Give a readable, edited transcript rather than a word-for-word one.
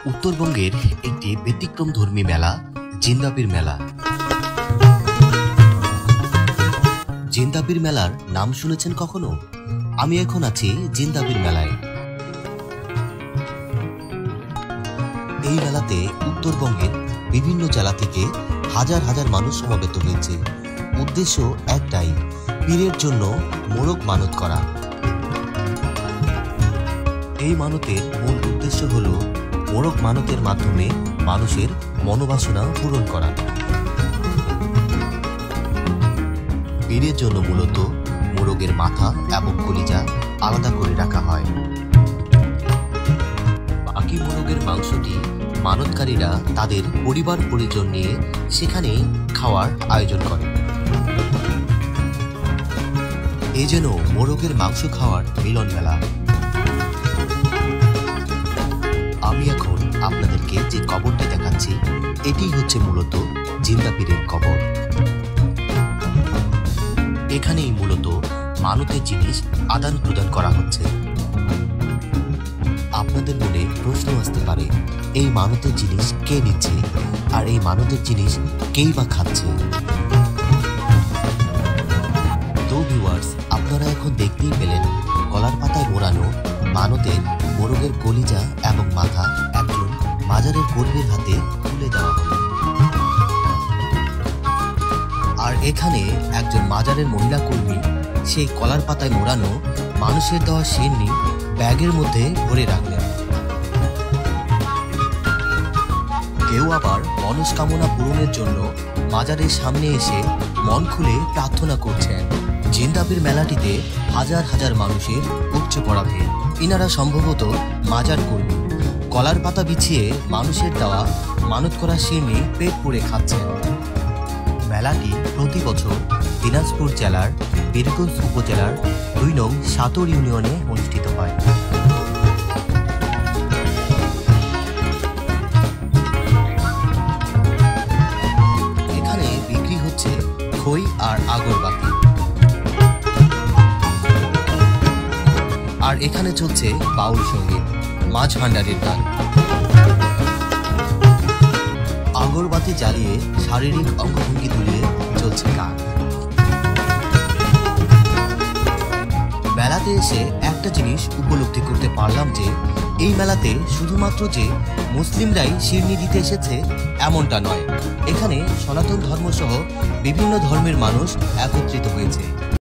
উত্তরবঙ্গের একটি ব্যতিক্রমধর্মী মেলা জিন্দাবির মেলা। জিন্দাবির মেলার নাম শুনেছেন কখনো? আমি এখন আছি জিন্দাবির মেলায়। এই মেলাতে উত্তরবঙ্গের বিভিন্ন জেলা থেকে হাজার হাজার মানুষ সমবেত হয়েছে। উদ্দেশ্য একটাই, পীরের জন্য মোরগ মানত করা। এই মানতের মূল উদ্দেশ্য হলো মোরগ মানতের মাধ্যমে মানুষের মনোবাসনা পূরণ করা। পীরের জন্য মূলত মোরগের মাথা এবং কলিজা আলাদা করে রাখা হয়। বাকি মোরগের মাংসটি মানতকারীরা তাদের পরিবার পরিজন নিয়ে সেখানে খাওয়ার আয়োজন করে। এই যেন মোরগের মাংস খাওয়ার মিলন মেলা। আমি এখন আপনাদেরকে যে কবরটি দেখাচ্ছি এটি হচ্ছে মূলত জিন্দা পীরের কবর। এখানেই মূলত মানতের জিনিস আদান প্রদান করা হচ্ছে। আপনাদের মনে প্রশ্ন আসতে পারে, এই মানতের জিনিস কে নিচ্ছে আর এই মানতের জিনিস কেই বা খাচ্ছে? তো ভিউয়ার্স, আপনারা এখন দেখতেই পেলেন কলার পাতায় মোড়ানো মানতের মোরগের কলিজা এবং মাথা একজন মাজারের কর্মীর হাতে তুলে দেওয়া হলো। আর এখানে একজন মাজারের মহিলা কর্মী সেই কলার পাতায় মোড়ানো মানুষের দেওয়া শিরনি ব্যাগের মধ্যে ভরে রাখলেন। কেউ আবার মনস্কামনা পূরণের জন্য মাজারের সামনে এসে মন খুলে প্রার্থনা করছেন। জিন্দাবির মেলাটিতে হাজার হাজার মানুষের উপচে পড়া ভিড়। ইনারা সম্ভবত মাজার কর্মী। কলার পাতা বিছিয়ে মানুষের দেওয়া মানত করা শিরনি পেট পুড়ে খাচ্ছেন। মেলাটি প্রতি বছর দিনাজপুর জেলার বীরগঞ্জ উপজেলার ২ নং সাতর ইউনিয়নে অনুষ্ঠিত হয়। এখানে বিক্রি হচ্ছে খই আর আগরবাতি। আর এখানে চলছে বাউল সঙ্গীত, মাছ ভান্ডারের গান। আগরবাতি জ্বালিয়ে শারীরিক অঙ্গভঙ্গি তুলিয়ে চলছে গান। মেলাতে এসে একটা জিনিস উপলব্ধি করতে পারলাম যে এই মেলাতে শুধুমাত্র যে মুসলিমরাই শিরনি দিতে এসেছে এমনটা নয়। এখানে সনাতন ধর্ম সহ বিভিন্ন ধর্মের মানুষ একত্রিত হয়েছে।